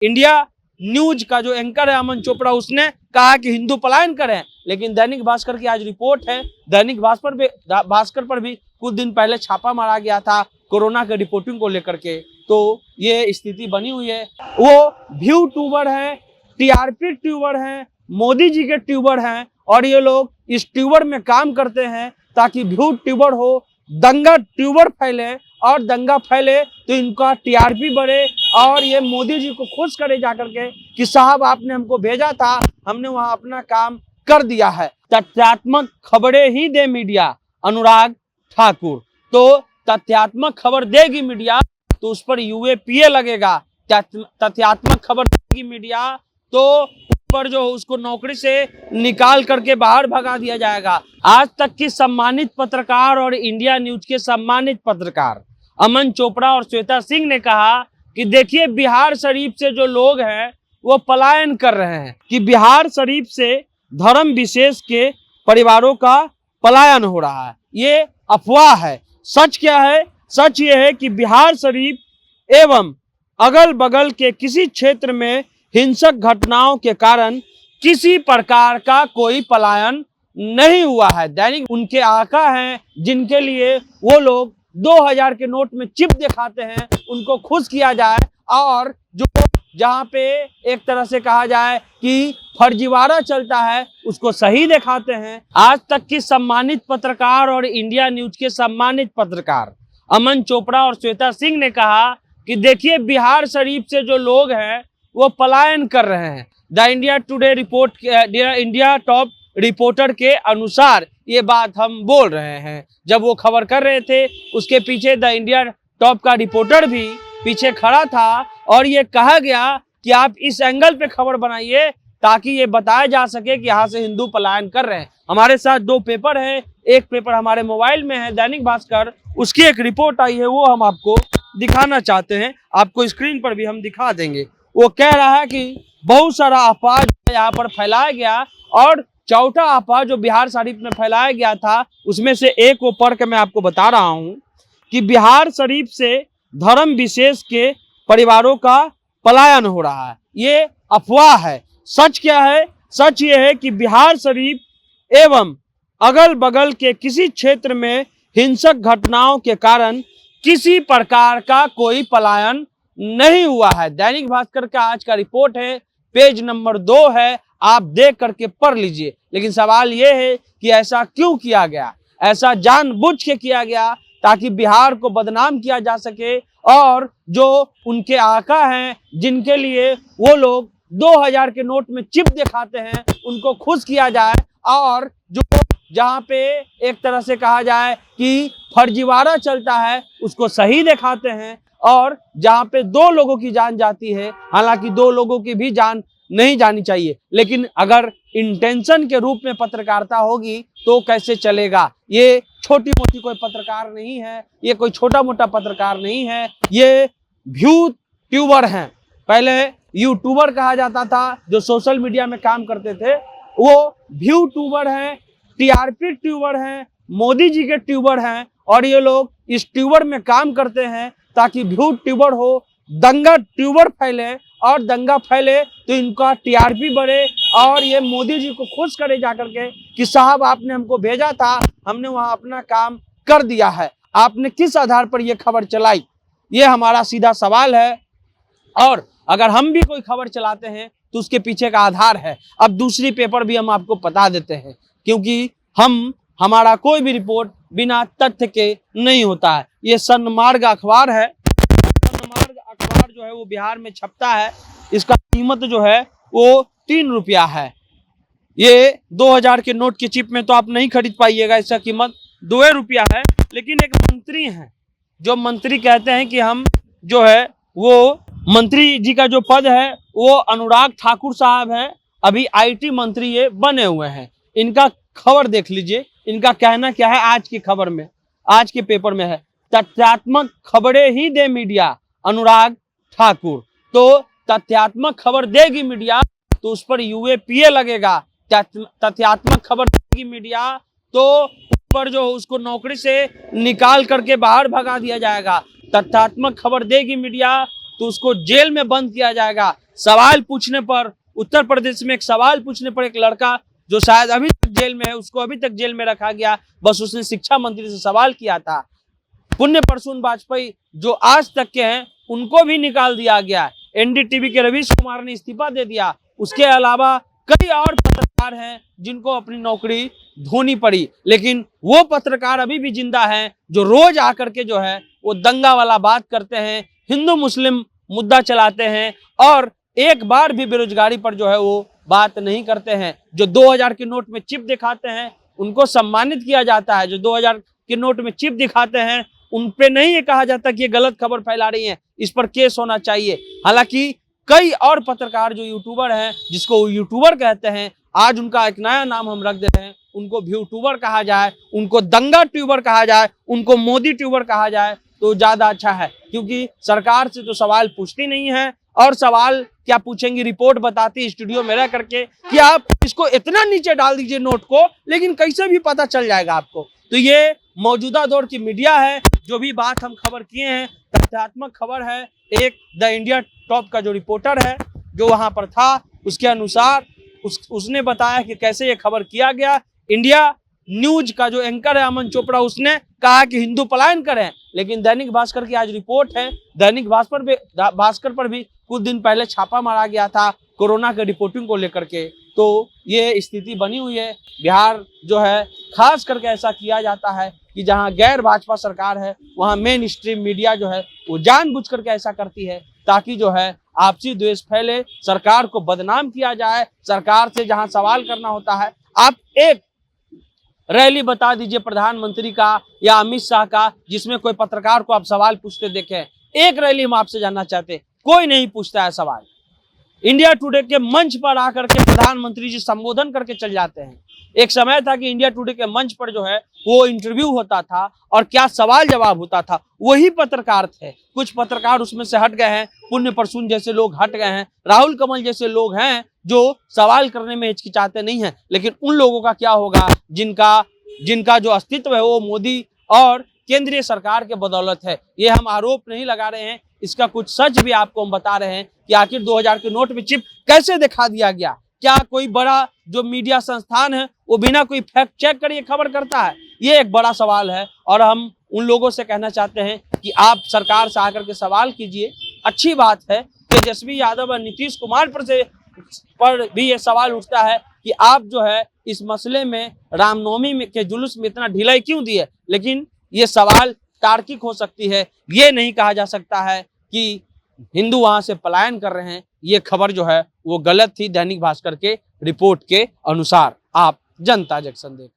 India news का जो anchor है अमन चोपड़ा, उसने कहा कि हिंदू पलायन करें, लेकिन दैनिक भास्कर की आज रिपोर्ट है। दैनिक भास्कर पर भी कुछ दिन पहले छापा मारा गया था कोरोना के रिपोर्टिंग को लेकर के, तो ये स्थिति बनी हुई है। वो व्यू ट्यूबर है, टीआरपी ट्यूबर है, मोदी जी के ट्यूबर हैं, और ये लोग इस ट्यूबर में काम करते हैं ताकि व्यू ट्यूबर हो, दंगा ट्यूबर फैले, और दंगा फैले तो इनका टीआरपी बढ़े और ये मोदी जी को खुश करे जाकर के कि साहब आपने हमको भेजा था, हमने वहां अपना काम कर दिया है। तथ्यात्मक खबरें ही दे मीडिया, अनुराग ठाकुर। तो तथ्यात्मक खबर देगी मीडिया तो उस पर यूएपीए लगेगा। तथ्यात्मक खबर देगी मीडिया तो पर जो उसको नौकरी से निकाल करके बाहर भगा दिया जाएगा। आज तक की सम्मानित पत्रकार और इंडिया न्यूज के सम्मानित पत्रकार अमन चोपड़ा और श्वेता सिंह ने कहा कि देखिए बिहार शरीफ से जो लोग हैं वो पलायन कर रहे हैं, कि बिहार शरीफ से धर्म विशेष के परिवारों का पलायन हो रहा है। ये अफवाह है। सच क्या है? सच ये है कि बिहार शरीफ एवं अगल बगल के किसी क्षेत्र में हिंसक घटनाओं के कारण किसी प्रकार का कोई पलायन नहीं हुआ है। दैनिक उनके आका हैं जिनके लिए वो लोग 2000 के नोट में चिप दिखाते हैं, उनको खुश किया जाए, और जो जहां पे एक तरह से कहा जाए कि फर्जीवाड़ा चलता है उसको सही दिखाते हैं। आज तक की सम्मानित पत्रकार और इंडिया न्यूज के सम्मानित पत्रकार अमन चोपड़ा और श्वेता सिंह ने कहा कि देखिए बिहार शरीफ से जो लोग हैं वो पलायन कर रहे हैं। The India today report, India top reporter के अनुसार ये बात हम बोल रहे हैं। जब वो खबर कर रहे थे उसके पीछे द इंडिया टॉप का रिपोर्टर भी पीछे खड़ा था और ये कहा गया कि आप इस एंगल पे खबर बनाइए ताकि ये बताया जा सके कि यहाँ से हिंदू पलायन कर रहे हैं। हमारे साथ दो पेपर है, एक पेपर हमारे मोबाइल में है दैनिक भास्कर, उसकी एक रिपोर्ट आई है वो हम आपको दिखाना चाहते हैं, आपको स्क्रीन पर भी हम दिखा देंगे। वो कह रहा है कि बहुत सारा अफवाह यहाँ पर फैलाया गया, और चौथा अफवाह जो बिहार शरीफ में फैलाया गया था उसमें से एक वो पढ़ के मैं आपको बता रहा हूँ कि बिहार शरीफ से धर्म विशेष के परिवारों का पलायन हो रहा है। ये अफवाह है। सच क्या है? सच ये है कि बिहार शरीफ एवं अगल बगल के किसी क्षेत्र में हिंसक घटनाओं के कारण किसी प्रकार का कोई पलायन नहीं हुआ है। दैनिक भास्कर का आज का रिपोर्ट है, पेज नंबर 2 है, आप देख करके पढ़ लीजिए। लेकिन सवाल यह है कि ऐसा क्यों किया गया? ऐसा जानबूझ के किया गया ताकि बिहार को बदनाम किया जा सके, और जो उनके आका हैं जिनके लिए वो लोग 2000 के नोट में चिप दिखाते हैं उनको खुश किया जाए, और जो जहाँ पे एक तरह से कहा जाए कि फर्जीवाड़ा चलता है उसको सही दिखाते हैं, और जहाँ पे 2 लोगों की जान जाती है, हालांकि 2 लोगों की भी जान नहीं जानी चाहिए, लेकिन अगर इंटेंशन के रूप में पत्रकारिता होगी तो कैसे चलेगा? ये छोटी मोटी कोई पत्रकार नहीं है, ये कोई छोटा मोटा पत्रकार नहीं है, ये व्यू ट्यूबर हैं। पहले यूट्यूबर कहा जाता था जो सोशल मीडिया में काम करते थे, वो व्यू ट्यूबर हैं, टीआरपी ट्यूबर हैं, मोदी जी के ट्यूबर हैं, और ये लोग इस ट्यूबर में काम करते हैं ताकि व्यू ट्यूबर हो, दंगा ट्यूबर फैले, और दंगा फैले तो इनका टीआरपी बढ़े, और ये मोदी जी को खुश करे जाकर के कि साहब आपने हमको भेजा था, हमने वहां अपना काम कर दिया है। आपने किस आधार पर यह खबर चलाई? ये हमारा सीधा सवाल है। और अगर हम भी कोई खबर चलाते हैं तो उसके पीछे का आधार है। अब दूसरी पेपर भी हम आपको बता देते हैं, क्योंकि हमारा कोई भी रिपोर्ट बिना तथ्य के नहीं होता है। ये सन्मार्ग अखबार है। सन्मार्ग अखबार जो है वो बिहार में छपता है। इसका कीमत जो है वो 3 रुपया है। ये 2000 के नोट की चिप में तो आप नहीं खरीद पाइएगा, इसका कीमत 2 रुपया है। लेकिन एक मंत्री हैं, जो मंत्री कहते हैं कि हम जो है वो मंत्री जी का जो पद है वो अनुराग ठाकुर साहब है, अभी आईटी मंत्री ये बने हुए हैं। इनका खबर देख लीजिए, इनका कहना क्या है आज की खबर में, आज के पेपर में है, तथ्यात्मक खबरें ही दे मीडिया, अनुराग ठाकुर। तो तथ्यात्मक खबर देगी मीडिया तो उस पर यूएपीए लगेगा। तथ्यात्मक खबर देगी मीडिया तो पर जो उसको नौकरी से निकाल करके बाहर भगा दिया जाएगा। तथ्यात्मक खबर देगी मीडिया तो उसको जेल में बंद किया जाएगा। सवाल पूछने पर, उत्तर प्रदेश में एक सवाल पूछने पर एक लड़का जो शायद अभी तक जेल में है, उसको अभी तक जेल में रखा गया, बस उसने शिक्षा मंत्री से सवाल किया था। पुण्य प्रसून वाजपेयी जो आज तक के हैं उनको भी निकाल दिया गया। एनडीटीवी के रवीश कुमार ने इस्तीफा दे दिया। उसके अलावा कई और पत्रकार हैं जिनको अपनी नौकरी धोनी पड़ी, लेकिन वो पत्रकार अभी भी जिंदा हैं जो रोज आकर के जो है वो दंगा वाला बात करते हैं, हिंदू मुस्लिम मुद्दा चलाते हैं और एक बार भी बेरोजगारी पर जो है वो बात नहीं करते हैं। जो 2000 के नोट में चिप दिखाते हैं उनको सम्मानित किया जाता है, जो 2000 के नोट में चिप दिखाते हैं उन पे नहीं ये कहा जाता कि ये गलत खबर फैला रही है, इस पर केस होना चाहिए। हालांकि कई और पत्रकार जो यूट्यूबर हैं, जिसको यूट्यूबर कहते हैं, आज उनका एक नया नाम हम रख दे रहे हैं, उनको व्यूट्यूबर कहा जाए, उनको दंगा ट्यूबर कहा जाए, उनको मोदी ट्यूबर कहा जाए तो ज्यादा अच्छा है, क्योंकि सरकार से तो सवाल पूछती नहीं है। और सवाल क्या पूछेंगी, रिपोर्ट बताती स्टूडियो में रह करके कि आप इसको इतना नीचे डाल दीजिए नोट को, लेकिन कैसे भी पता चल जाएगा आपको। तो ये मौजूदा दौर की मीडिया है। जो भी बात हम खबर किए हैं तथ्यात्मक खबर है। एक द इंडिया टॉप का जो रिपोर्टर है जो वहां पर था, उसके अनुसार उसने बताया कि कैसे ये खबर किया गया। इंडिया न्यूज का जो एंकर है अमन चोपड़ा, उसने कहा कि हिंदू पलायन करें, लेकिन दैनिक भास्कर की आज रिपोर्ट है। दैनिक भास्कर पर भी कुछ दिन पहले छापा मारा गया था कोरोना के रिपोर्टिंग को लेकर के। तो ये स्थिति बनी हुई है। बिहार जो है खास करके ऐसा किया जाता है कि जहां गैर भाजपा सरकार है वहां मेन स्ट्रीम मीडिया जो है वो जानबूझ करके ऐसा करती है ताकि जो है आपसी द्वेष फैले, सरकार को बदनाम किया जाए। सरकार से जहां सवाल करना होता है, आप एक रैली बता दीजिए प्रधानमंत्री का या अमित शाह का जिसमें कोई पत्रकार को आप सवाल पूछते देखें। एक रैली हम आपसे जानना चाहते हैं, कोई नहीं पूछता है सवाल। इंडिया टुडे के मंच पर आकर के प्रधानमंत्री जी संबोधन करके चल जाते हैं। एक समय था कि इंडिया टुडे के मंच पर जो है वो इंटरव्यू होता था और क्या सवाल जवाब होता था, वही पत्रकार थे। कुछ पत्रकार उसमें से हट गए हैं, पुण्य प्रसून जैसे लोग हट गए हैं, राहुल कमल जैसे लोग हैं जो सवाल करने में हिचकिचाते नहीं हैं। लेकिन उन लोगों का क्या होगा जिनका जो अस्तित्व है वो मोदी और केंद्रीय सरकार के बदौलत है। ये हम आरोप नहीं लगा रहे हैं, इसका कुछ सच भी आपको हम बता रहे हैं कि आखिर 2000 के नोट में चिप कैसे दिखा दिया गया। क्या कोई बड़ा जो मीडिया संस्थान है वो बिना कोई फैक्ट चेक कर ये खबर करता है? ये एक बड़ा सवाल है और हम उन लोगों से कहना चाहते हैं कि आप सरकार से आकर के सवाल कीजिए। अच्छी बात है तेजस्वी यादव और नीतीश कुमार पर भी ये सवाल उठता है कि आप जो है इस मसले में रामनवमी के जुलूस में इतना ढिलाई क्यों दी है, लेकिन ये सवाल तार्किक हो सकती है। ये नहीं कहा जा सकता है कि हिंदू वहां से पलायन कर रहे हैं। ये खबर जो है वो गलत थी दैनिक भास्कर के रिपोर्ट के अनुसार। आप जनता जंक्शन देख रहे हैं।